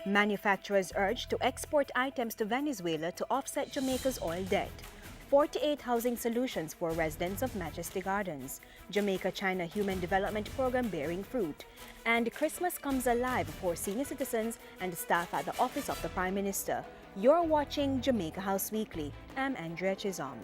Manufacturers urged to export items to Venezuela to offset Jamaica's oil debt. 48 housing solutions for residents of Majesty Gardens. Jamaica-China Human Development Program bearing fruit. And Christmas comes alive for senior citizens and staff at the Office of the Prime Minister. You're watching Jamaica House Weekly. I'm Andrea Chisholm.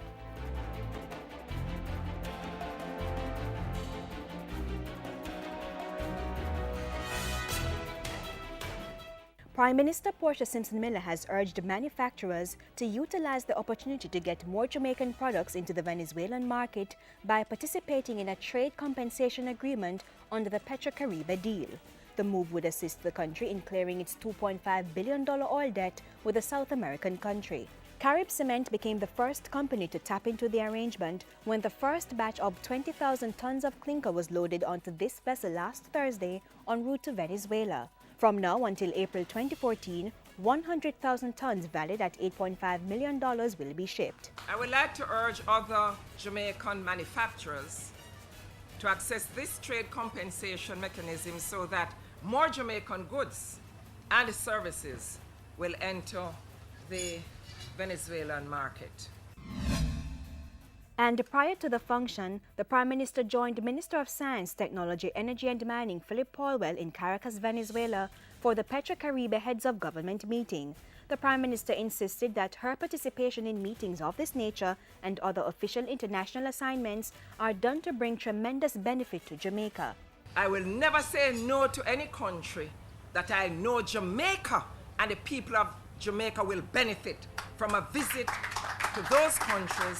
Prime Minister Portia Simpson-Miller has urged manufacturers to utilize the opportunity to get more Jamaican products into the Venezuelan market by participating in a trade compensation agreement under the Petrocaribe deal. The move would assist the country in clearing its $2.5 billion oil debt with a South American country. Carib Cement became the first company to tap into the arrangement when the first batch of 20,000 tons of clinker was loaded onto this vessel last Thursday en route to Venezuela. From now until April 2014, 100,000 tons valued at $8.5 million will be shipped. I would like to urge other Jamaican manufacturers to access this trade compensation mechanism so that more Jamaican goods and services will enter the Venezuelan market. And prior to the function, the Prime Minister joined Minister of Science, Technology, Energy and Mining Philip Paulwell in Caracas, Venezuela for the Petrocaribe Heads of Government meeting. The Prime Minister insisted that her participation in meetings of this nature and other official international assignments are done to bring tremendous benefit to Jamaica. I will never say no to any country that I know Jamaica and the people of Jamaica will benefit from a visit to those countries,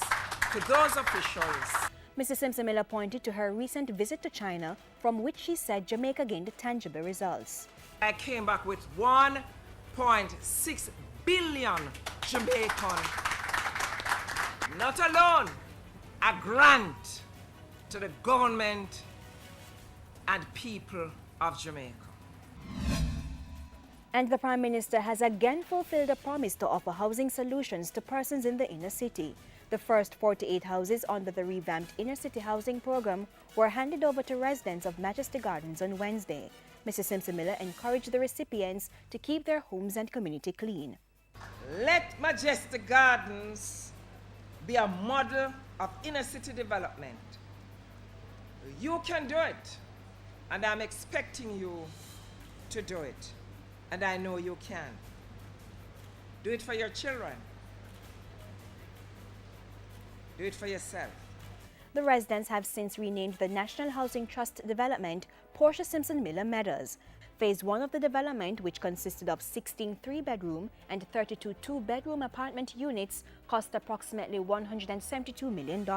to those officials. Mrs. Simpson-Miller pointed to her recent visit to China, from which she said Jamaica gained tangible results. I came back with 1.6 billion Jamaican, not alone, a grant to the government and people of Jamaica. And the Prime Minister has again fulfilled a promise to offer housing solutions to persons in the inner city. The first 48 houses under the revamped Inner City Housing Program were handed over to residents of Majesty Gardens on Wednesday. Mrs. Simpson-Miller encouraged the recipients to keep their homes and community clean. Let Majesty Gardens be a model of inner city development. You can do it, and I'm expecting you to do it, and I know you can. Do it for your children. Do it for yourself. The residents have since renamed the National Housing Trust development Portia Simpson-Miller Meadows. Phase 1 of the development, which consisted of 16 three-bedroom and 32 two-bedroom apartment units, cost approximately $172 million.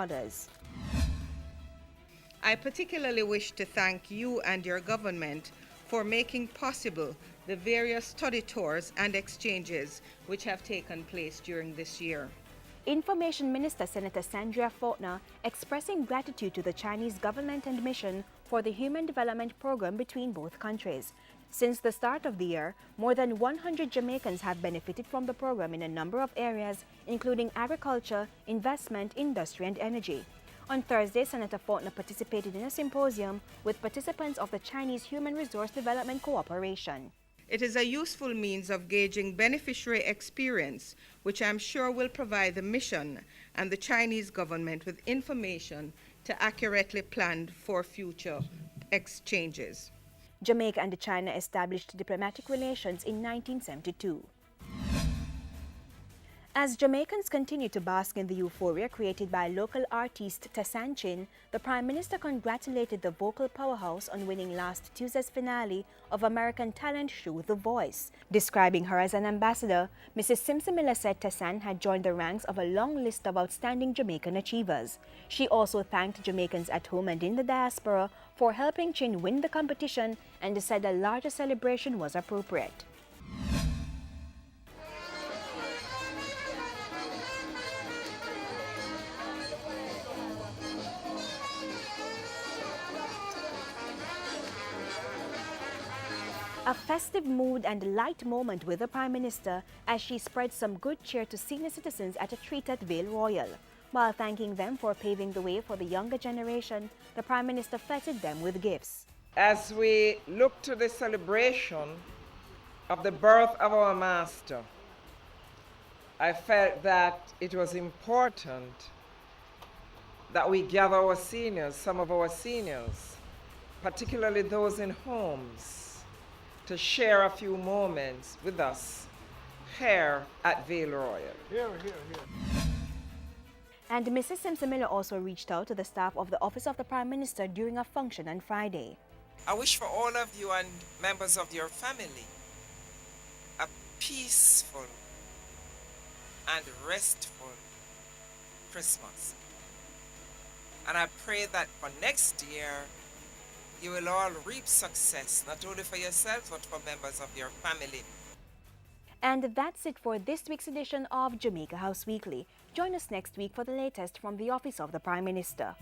I particularly wish to thank you and your government for making possible the various study tours and exchanges which have taken place during this year. Information Minister Senator Sandria Faulkner expressing gratitude to the Chinese government and mission for the Human Development Program between both countries. Since the start of the year, more than 100 Jamaicans have benefited from the program in a number of areas, including agriculture, investment, industry, and energy. On Thursday, Senator Faulkner participated in a symposium with participants of the Chinese Human Resource Development Cooperation. It is a useful means of gauging beneficiary experience, which I'm sure will provide the mission and the Chinese government with information to accurately plan for future exchanges. Jamaica and China established diplomatic relations in 1972. As Jamaicans continue to bask in the euphoria created by local artist Tessan Chin, the Prime Minister congratulated the vocal powerhouse on winning last Tuesday's finale of American talent show The Voice. Describing her as an ambassador, Mrs. Simpson-Miller said Tessan had joined the ranks of a long list of outstanding Jamaican achievers. She also thanked Jamaicans at home and in the diaspora for helping Chin win the competition and said a larger celebration was appropriate. A festive mood and light moment with the Prime Minister as she spread some good cheer to senior citizens at a treat at Vale Royal. While thanking them for paving the way for the younger generation, the Prime Minister feted them with gifts. As we look to the celebration of the birth of our Master, I felt that it was important that we gather our seniors, some of our seniors, particularly those in homes, to share a few moments with us here at Vale Royal. Here, here, here. And Mrs. Simpson Miller also reached out to the staff of the Office of the Prime Minister during a function on Friday. I wish for all of you and members of your family a peaceful and restful Christmas. And I pray that for next year, you will all reap success, not only for yourselves, but for members of your family. And that's it for this week's edition of Jamaica House Weekly. Join us next week for the latest from the Office of the Prime Minister.